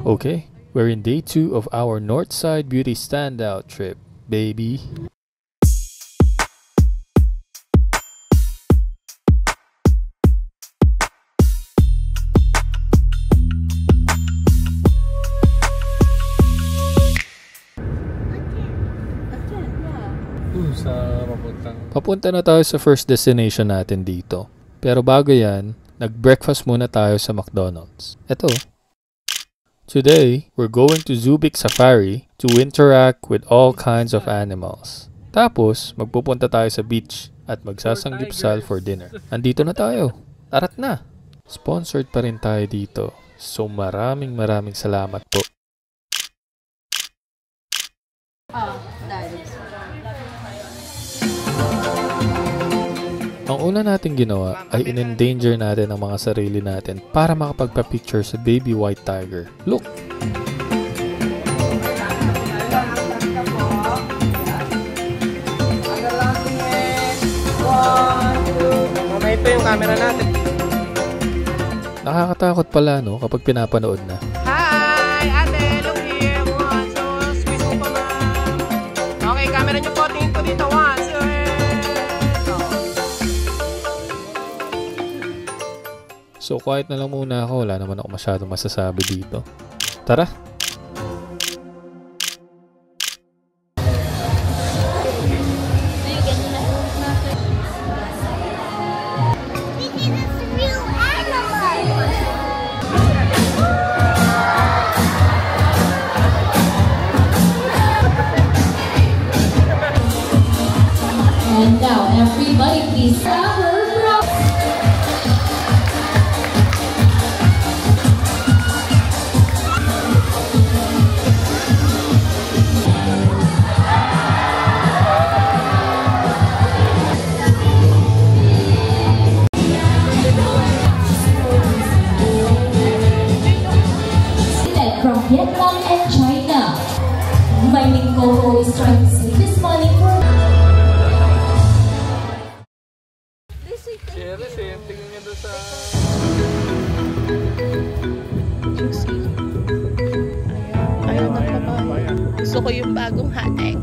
Okay, we're in day 2 of our Northside Beauty Standout trip, baby. Papunta na tayo sa first destination natin dito. Pero bago yan, nag-breakfast muna tayo sa McDonald's. Eto. Today, we're going to Zubik Safari to interact with all kinds of animals. Tapos, magpupunta tayo sa beach at magsasanggipsal for dinner. Andito na tayo. Tara't na! Sponsored pa rin tayo dito. So maraming salamat po. Ang una nating ginawa ay in-endanger natin ang mga sarili natin para makapagpa-picture sa baby white tiger. Look! Ito yung camera natin. Nakakatakot pala no kapag pinapanood na. Hi! Ate! Look here! Squeeze mo pa ma'am. Okay, camera nyo po. Tingin ko dito. So quiet na lang muna ako, wala naman ako masyadong masasabi dito. Tara! And now everybody please stop. From Vietnam and China. My main Coco is trying to sleep this morning for Tingnan niya doon sa... Ayaw ng papaya. Gusto ko yung bagong hatek.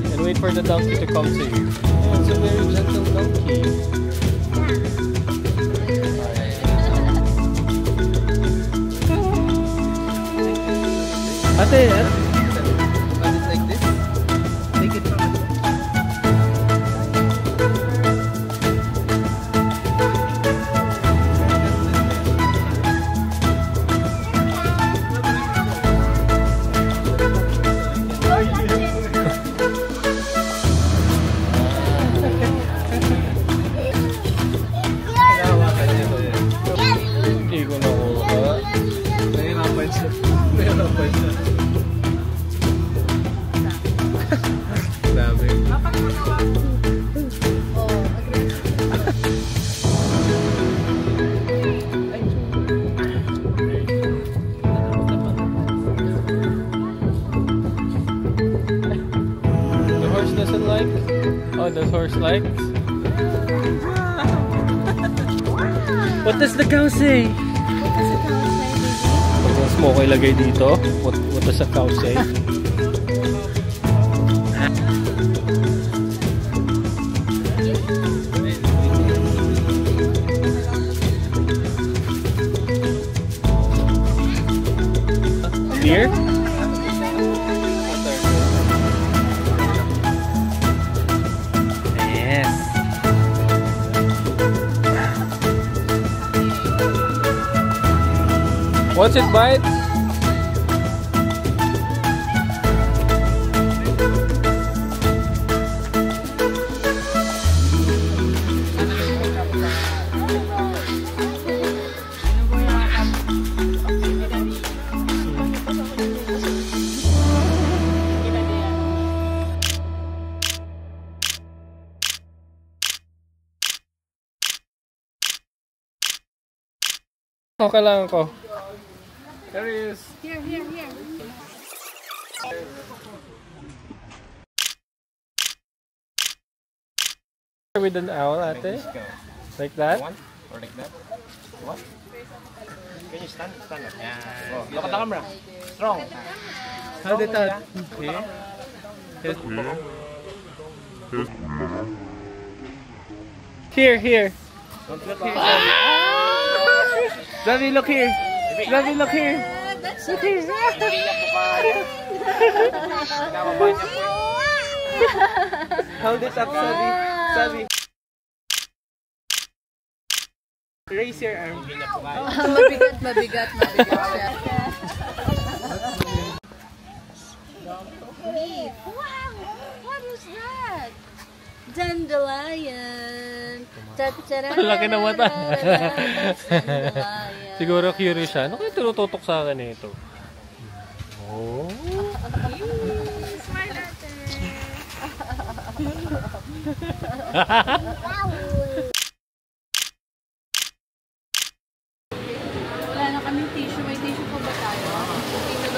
And wait for the donkey to come to you. Oh, it's a very gentle donkey. Ate, Like this? Take it from doesn't like? Oh, the horse likes? What does the cow say? Pag mas mo ko ilagay dito, what does the cow say? Deer? What's it bite? Okay lang ko. There he is. Here, here, here. With an owl, ate? Like that? Or like that? What? Can you stand? Stand up. Yeah. Oh, look at the camera. Strong. How did that? Okay. Here, here. Don't look here. Zavi, look here. Zavi, look here. Look here. Hold it up, Zavi. Zavi. Raise your arm. Mabigat siya. Wow! What is that? Dandelion. Laki na mata. Siguro curious siya. Ano kaya tinututok sa akin ito? Oh. Smile natin. Wala na kaming tissue. May tissue pa ba tayo?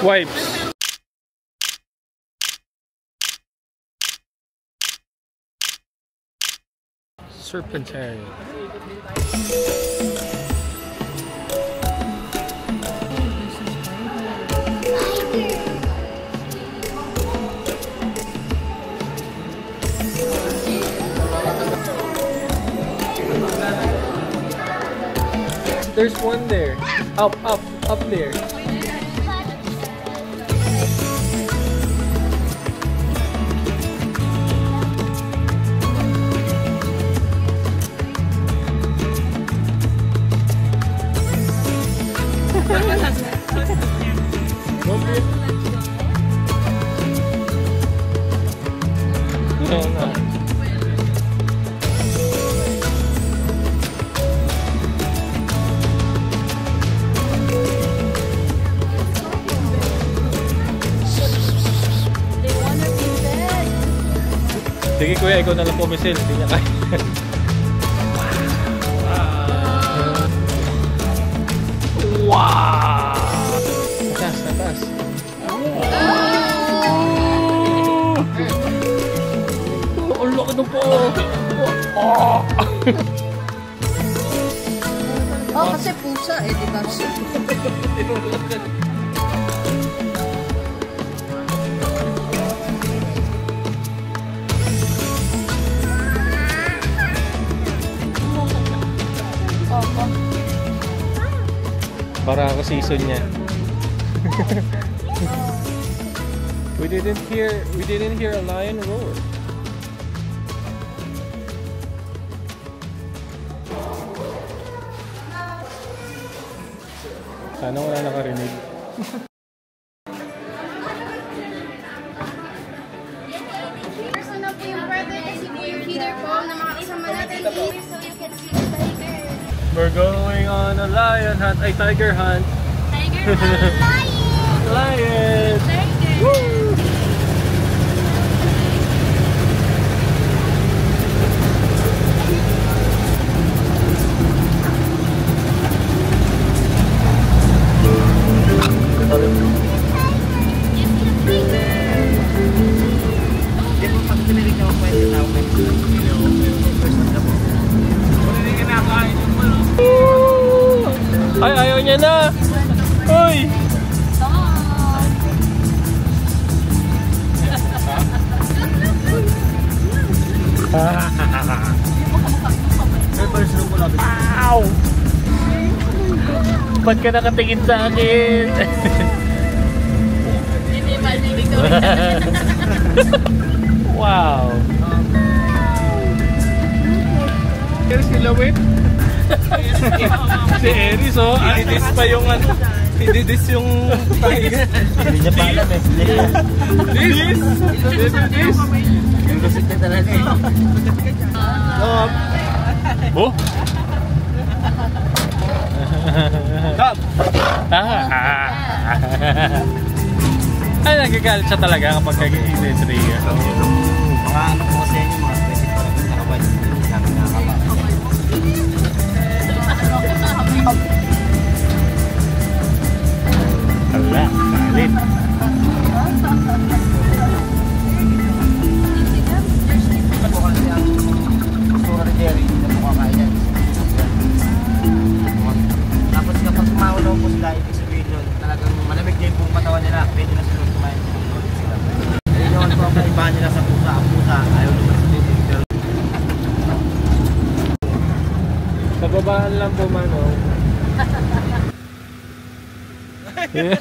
Wipes. Serpentarian. There's one there. Up there. Sige kuya, ikaw na lang pumisil. Hindi niya kaya. Wow! Natas. Oh, ang laki na po! Oh, kasi pusa eh, di ba? Para ako season niya. We didn't hear a lion roar. Sana wala nakarinig. Personal po yung brother kasi po yung feeder po na mga kasama natin here so you can see the tiger. We're going on a lion hunt, a tiger hunt. Tiger hunt! Lion! Tiger! Woo! Ay, ayaw niya na! Uy! Wow! Ba't ka nakatingin sa akin? Hindi ba dito? Wow! Here's si Lawit. Si Eris, oh. Ididis pa yung ano. Ididis yung tiger. Hindi niya pa alam eh. This? This? Yung gusit niya talaga eh. Oh? Stop! Ay, nagagalit siya talaga kapag kag-iinit Rhea. Mga ano po kasi yun, mga 20 pa rin nakabay. Hindi namin nakakaba. Sa babaan lang po, Manong. Yeah.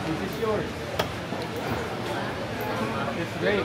This is yours. It's great.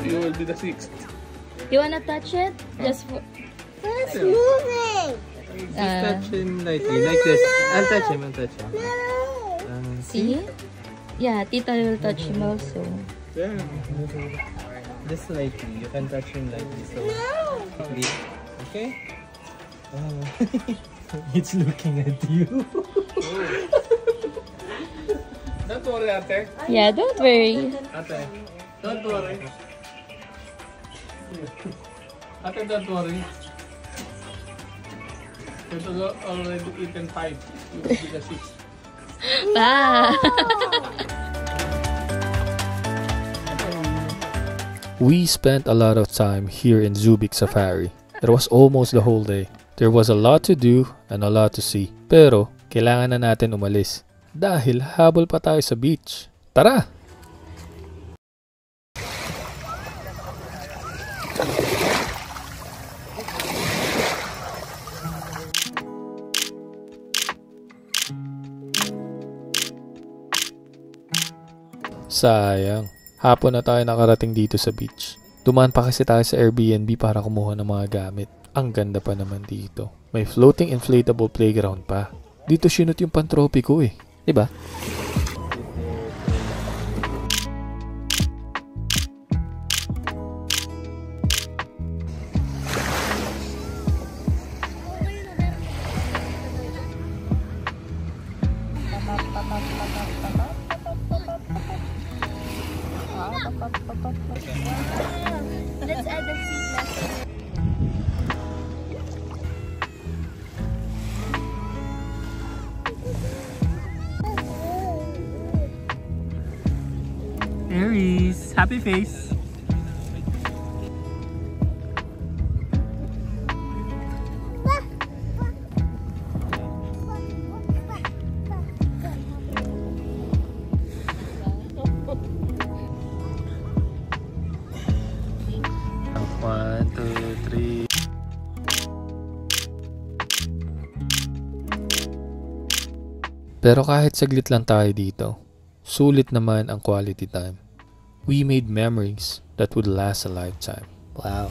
You will be the sixth. You wanna touch it? Just for... It's moving. Just touch him lightly, like this. I'll touch him, See? Yeah, Tita will touch him also. Yeah. Just lightly. You can touch him lightly. So. Okay? It's looking at you. Don't worry, Ate. Yeah, don't worry. Ate, don't worry. Ate, don't worry. You've already eaten 5. You will be the 6th. Ah. We spent a lot of time here in Zubik Safari. It was almost the whole day. There was a lot to do and a lot to see. Pero, kailangan na natin umalis. Dahil habol pa tayo sa beach. Tara! Sayang. Hapon na tayo nakarating dito sa beach. Dumaan pa kasi tayo sa Airbnb para kumuha ng mga gamit. Ang ganda pa naman dito. May floating inflatable playground pa. Dito sinut yung pantropi ko eh. Diba? Let's add the seat. Aries, happy face. One, two, three. Pero kahit saglit lang tayo dito, sulit naman ang quality time. We made memories that would last a lifetime. Wow.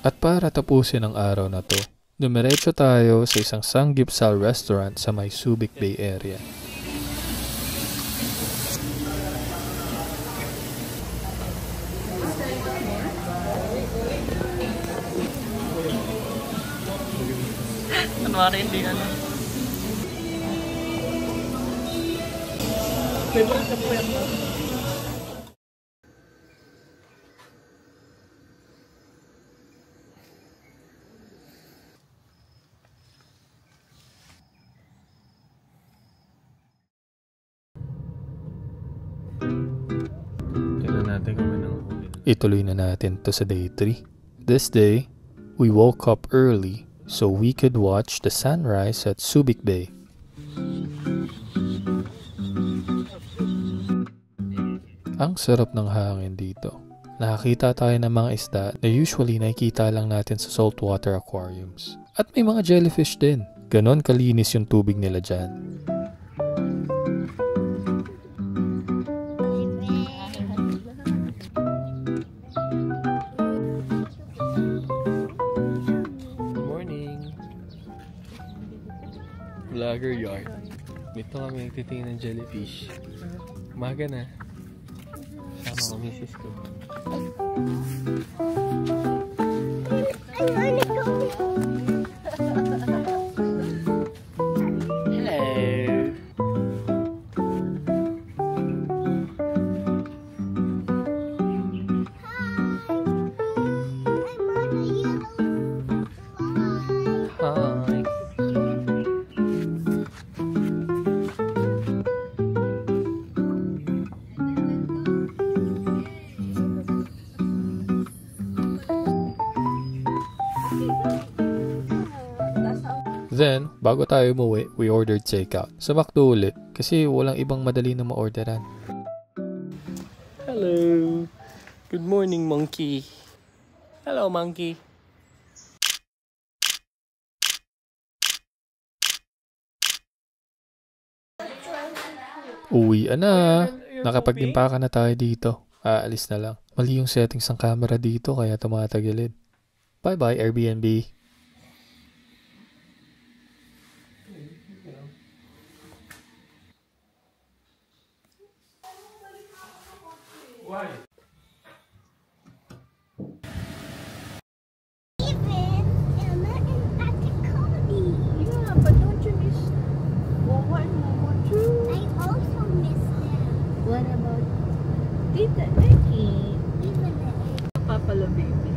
At para tapusin ang araw na to, dumiretso tayo sa isang Sanggipsal restaurant sa may Subic Bay area. Ano rin din ano? Ituloy na natin to sa day 3. This day, we woke up early so we could watch the sunrise at Subic Bay. Ang sarap ng hangin dito. Nakakita tayo ng mga isda na usually nakikita lang natin sa saltwater aquariums. At may mga jellyfish din. Ganon kalinis yung tubig nila dyan. Frogger Yard. Dito kami nagtitingin ng jellyfish. Umaga na. Sama ko, misis ko. Then, bago tayo umuwi, we ordered takeout. Sa McDo ulit, kasi walang ibang madali na ma-orderan. Hello! Good morning, monkey! Hello, monkey! Uwi na! Nakapag-impaka na tayo dito. Aalis na lang. Mali yung settings ng camera dito kaya tumatagilid. Bye-bye, Airbnb! Why? Even Emma and Patrick Cody. Yeah, but don't you miss Momo and Momo too? I also miss them. What about Tita Becky? Even the Papalo baby.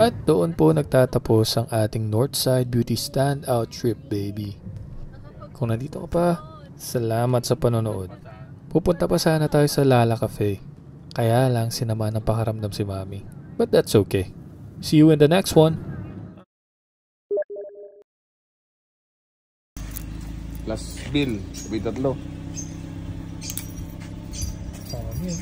At doon po nagtatapos ang ating Northside Beauty Standout Trip, baby. Kung nandito ka pa, salamat sa panonood. Pupunta pa sana tayo sa Lala Cafe. Kaya lang sinama ng pakaramdam si Mami. But that's okay. See you in the next one. Plus bill, sabi tatlo. Amin.